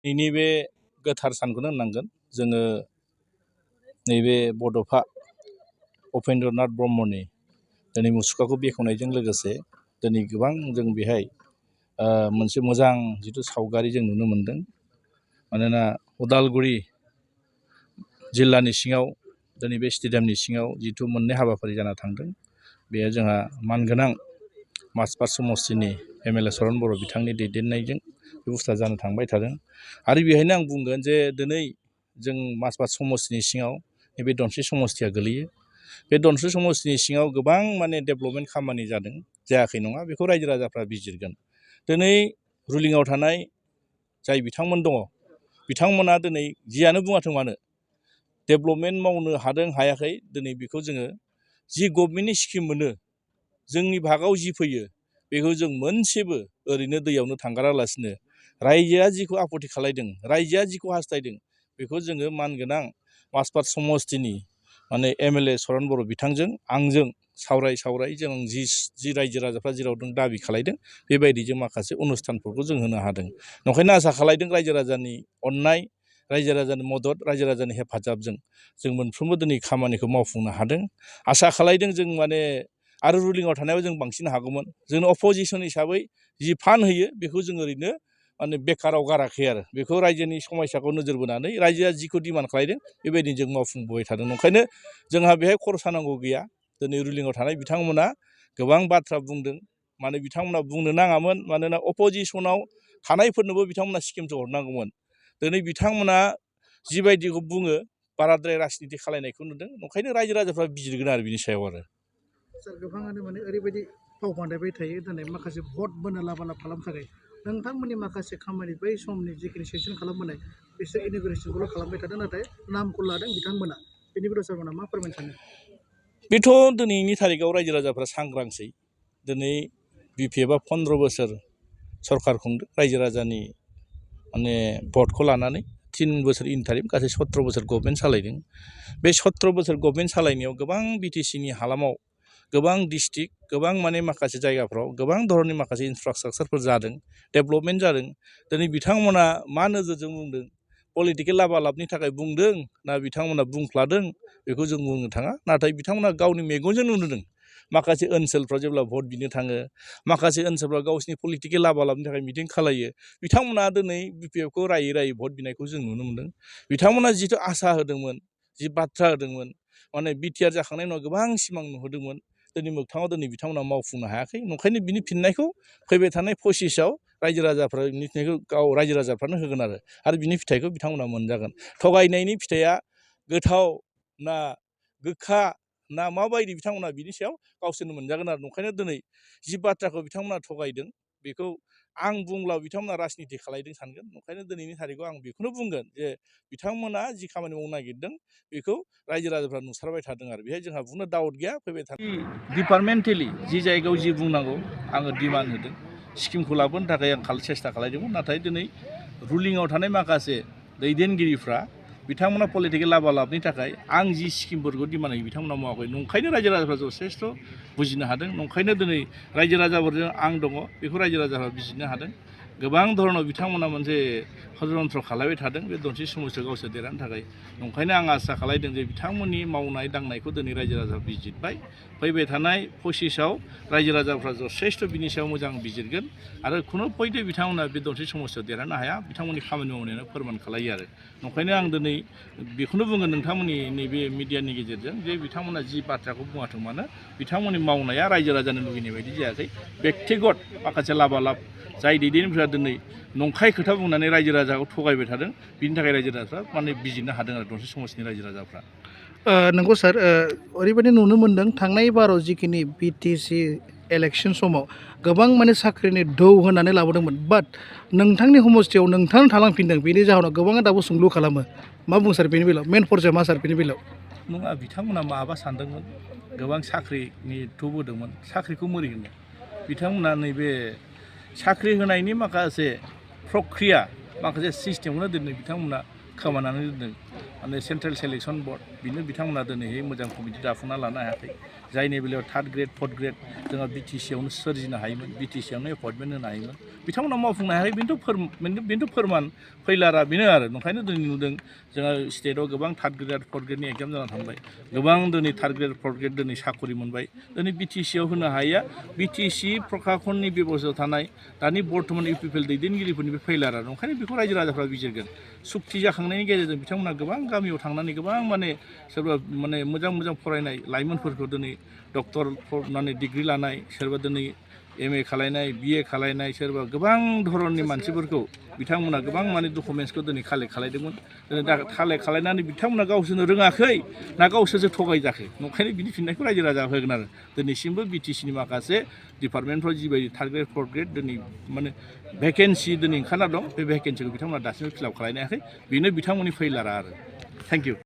दिनैनि बे गोथार सानखौनो होननांगोन जोङो नैबे बड'फा उपेन्द्रनाथ ब्रह्मनि दिनै मुसुखाखौ बेखेवनायजों लोगोसे दिनै गोबां जों बेहाय मोनसे मोजां जिथु सावगारि जों नुनो मोन्दों। मानोना उदालगुरि जिल्लानि सिङाव दिनै बे स्टेडियामनि सिङाव जिथु मोननै हाबाफारि जाना थांदों, बेयो जोंहा मानगोनां माजबाद समष्टिनि MLA चरन बर' बिथांनि दैदेननायजों बे बुस्थुआ जानो थांबाय थादों। आरो बेहायनो आं बुंगोन जे दिनै जों माजबाद समष्टिनि सिङाव नैबे धनस्रि समष्टिया गोलैयो। बे धनस्रि समष्टिनि सिङाव गोबां माने डेभेलपमेन्ट खामानि जादों, जायाखै नङा, बेखौ रायजो राजाफ्रा बिजिरगोन। दिनै रुलिंआव थानाय जाय बिथांमोन दङ, बिथांमोना दिनै जियानो बुङाथों मानो डेभेलपमेन्ट मावनो हादों हायाखै, दिनै बेखौ जोङो जि गभर्नमेन्टनि स्किम मोनो, जोंनि भागाव जि फैयो बेखौ जों मोनसेबो ओरैनो दैयावनो थांगारालासिनो रायजोआ जिखौ आपत्ति खालायदों, रायजोआ जिखौ हास्थायदों, बेखौ जोङो मानगोनां माजबाद समष्टिनि माने MLA चरन बर' बिथांजों आंजों सावराय जों जि रायजो राजाफ्रा जेराव दाबि खालायदों बेबायदि जों माखासे अनुस्थानफोरखौ जों होनो हादों। नंखायनो आसा खालायदों रायजो राजानि अननाय, रायजो राजानि मदद, रायजो राजानि हेफाजाबजों जों मोनफ्रोमबो दिनै खामानिखौ मावफुंनो हादों। आसा खालायदों जों माने आरो रुलिंआव थानायाव जों बांसिन हागौमोन। जोंनो अपोजिसन हिसाबै जि फान्ड होयो बेखौ जों ओरैनो माने बेकाराव गाराखै आरो बेखौ रायजोनि समस्याखौ नोजोर बोनानै रायजोआ जिखौ डिमान्ड खालायदों बेबायदिनो जों मावफुंबोबाय थादों। ओंखायनो जोंहा बेहाय खरसा नांगौ गैया। दिनै रुलिंआव थानाय बिथांमोना गोबां बाथ्रा बुंदों, माने बिथांमोना बुंनो नाङामोन, मानोना अपोजिसनाव थानायफोरनोबो बिथांमोना स्किमसो हरनांगौमोन। दिनै बिथांमोना जिबायदिखौ बुङो बाराद्राय राजनिति खालायनायखौ नुदों। ओंखायनो रायजो राजाफ्रा बिजिरगोन आरो बिनि सायाव आरो सार गोबाङानो माने ओरैबायदि फाव फान्दायबाय थायो, दिनै माखासे भट बोनो लाबा लाब खालामनो थाखाय नोंथांमोननि माखासे खामानि बै समनि जिखिनि सेसन खालामबोनाय बिसोर इन'ग्रेसनखौल' खालामबाय थादों, नाथाय नामखौ लादों बिथांमोना। बेनि बेलायाव सारमोनहा मा फोरमायनो सानो? बेथ' दिनैनि थारिखआव रायजो राजाफ्रा सांग्रांसै। दिनै BPFआ 15 बोसोर सरकार खुंदों रायजो राजानि माने भटखौ लानानै 3 बोसोर इन्टारिम, गासै 17 बोसोर गभर्नमेन्ट सालायदों। बे 17 बोसोर गभर्नमेन्ट सालायनायाव गोबां BTCनि हालामाव गोबां डिस्ट्रिक्ट, गोबां माने माखासे जायगाफ्राव गोबां धरननि माखासे इनफ्रास्ट्राकचारफोर जादों, डेभेलपमेन्ट जादों। दिनै बिथांमोना मा नोजोरजों बुंदों, पलिटिकेल लाबालाबनि थाखाय बुंदों ना बिथांमोना बुंफ्लादों बेखौ जों बुंनो थाङा। नाथाय बिथांमोना गावनि मेगनजों नुदों। माखासे ओनसोलफ्राव जेब्ला भट बिनो थाङो, माखासे ओनसोलफ्राव गावसिनि पलिटिकेल लाबालाबनि थाखाय मिटिं खालायो, बिथांमोना दिनै BPFखौ रायै भट बिनायखौ जों नुनो मोन्दों। बिथांमोना जिथु आसा होदोंमोन, जि बाथ्रा होदोंमोन, माने BTR जाखांनायनि उनाव गोबां सिमां नुहोदोंमोन, दिनै मोगथाङाव दिनै बिथांमोना मावफुंनो हायाखै। ओंखायनो बिनि फिननायखौ फैबाय थानाय 25आव रायजो राजाफ्रा बिनि फिथाइखौ गाव रायजो राजाफ्रानो होगोन आरो बिनि फिथाइखौ बिथांमोना मोनजागोन। थगायनायनि फिथाइया गोथाव ना गोखा ना माबायदि बिथांमोना बिनि सायाव गावसोरनो मोनजागोन आरो। ओंखायनो दिनै जि बाथ्राखौ बिथांमोना थगायदों बेखौ आं बुंब्ला बिथांमोना राजनिति खालायदों सानगोन। ओंखायनो दिनैनि थारिखआव आं बेखौनो बुंगोन जे बिथांमोना जि खामानि मावनो नागिरदों बेखौ रायजो राजाफ्रा नुसारबाय थादों आरो बेहाय जोंहा बुंनो डाउट गैया। फैबाय थादों डिपार्टमेन्टेलि जि जायगायाव जि बुंनांगौ आङो डिमान्ड होदों, स्किमखौ लाबोनो थाखाय आं सेस्था खालायदोंमोन। नाथाय दिनै रुलिंआव थानाय माखासे दैदेनगिरिफ्रा बिथांमोना पलिटिकेल लाबालाबनि थाखाय आं जि स्किमफोरखौ डिमान्ड होयो बिथांमोना मावाखै। नंखायनो रायजो राजाफ्रा जथेस्थ' बुजिनो हादों। नंखायनो दिनै रायजो राजाफोरजों आं दङ बेखौ रायजो राजाफ्रा बिजिरनो हादों। गोबां धरनाव बिथांमोना मोनसे षड्यन्त्र खालायबाय थादों बे धनस्रि समस्टियाव गावसोर देरहानो थाखाय। नंखायनो आं आसा खालायदों जे बिथांमोननि मावनाय दांनायखौ दिनै रायजो राजाफ्रा बिजिरबाय। फैबाय थानाय 25आव रायजो राजाफ्रा जथेस्थ' बिनि सायाव मोजां बिजिरगोन आरो खुनु पयन्टै बिथांमोना बे धनस्रि समस्टियाव देरहानो हाया, बिथांमोननि खामानि मावनायानो फोरमान खालायो आरो। नंखायनो आं दिनै बेखौनो बुंगोन नोंथांमोननि नैबे मिडियानि गेजेरजों जे बिथांमोना जि बाथ्राखौ बुङाथों मानो बिथांमोननि मावनाया रायजो राजानि लुबैनाय बायदि जायाखै। बेक्तिगत माखासे लाबालाब जाय दैदेनगिरिफ्रा दिनै नंखाय खोथा बुंनानै रायजो राजाखौ थगायबाय थादों, बिनि थाखाय रायजो राजाफ्रा माने बिजिरनो हादों आरो धनस्रि समस्टिनि रायजो राजाफ्रा। नंगौ सार, ओरैबायदि नुनो मोन्दों थांनाय बाराव जिखिनि BTC इलेक्सन समाव गोबां माने साख्रिनि दौ होनानै लाबोदोंमोन, बाट नोंथांनि समस्टियाव नोंथांनो थालांफिनदों। बेनि जाहोनाव गोबाङा दाबो सोंलु खालामो। मा बुं सार बेनि बेलायाव? मेन फर्सआ मा सार बेनि बेलायाव? नङा, बिथांमोना माबा सानदोंमोन, गोबां साख्रिनि धुप होदोंमोन, साख्रिखौ मोरै होनो बिथांमोना नैबे साख्रि होनायनि माखासे प्रक्रिया माखासे सिस्टेमखौनो दिनै बिथांमोना खोमानानै दोनदों। माने सेन्ट्रेल सेलेक्सन बर्ड बिनो बिथांमोना दिनैहाय मोजां कमिटि दाफुंना लानो हायाखै जायनि बेलायाव थार्ड ग्रेड फर्थ ग्रेड जोंहा बिटिसियावनो सोरजिनो हायोमोन बिटिसियावनो एपइन्टमेन्ट होनो हायोमोन बिथांमोना मावफुंनो हायाखै बेनोथ' फोरमान फैलारा बेनो आरो ओंखायनो दिनै नुदों जोंहा स्टेटआव गोबां थार्ड ग्रेड फर्थ ग्रेडनि एग्जाम जाना थांबाय गोबां दिनै थार्ड ग्रेड फर्थ ग्रेड दिनै साखरि मोनबाय दिनै बिटिसियाव होनो हाया बिटिसि प्रखाखननि बेबस्थायाव थानाय दानि बर्थमान इउपिपिएल दैदेनगिरिफोरनि बे फैलार आरो ओंखायनो बेखौ रायजो राजाफ्रा बिजिरगोन सुक्ति जाखांनायनि गेजेरजों बिथांमोना गोबां गामियाव थांनानै गोबां माने सोरबा माने मोजां फरायनाय लाइमोनफोरखौ दिनै डक्टर माने डिग्रि लानाय सोरबा दिनै MA खालायनाय BA खालायनाय सोरबा गोबां धरननि मानसिफोरखौ बिथांमोना गोबां माने डकुमेन्टसखौ दिनै कालेक्ट खालायदोंमोन दिनै दा कालेक्ट खालायनानै बिथांमोना गावसोरनो रोङाखै ना गावसोरसो थगायजाखै ओंखायनो बिनि फिननायखौ रायजो राजा होगोन आरो दिनैसिमबो बिटिसिनि माखासे डिपार्टमेन्टफ्राव जिबायदि थार्ड ग्रेड फर्थ ग्रेड दिनै माने भेकेन्सि दिनै ओंखारना दं बे भेकेन्सिखौ बिथांमोना दासिमबो फिलाप खालायनो हायाखै बेनो बिथांमोननि फैलारा आरो थेंक इउ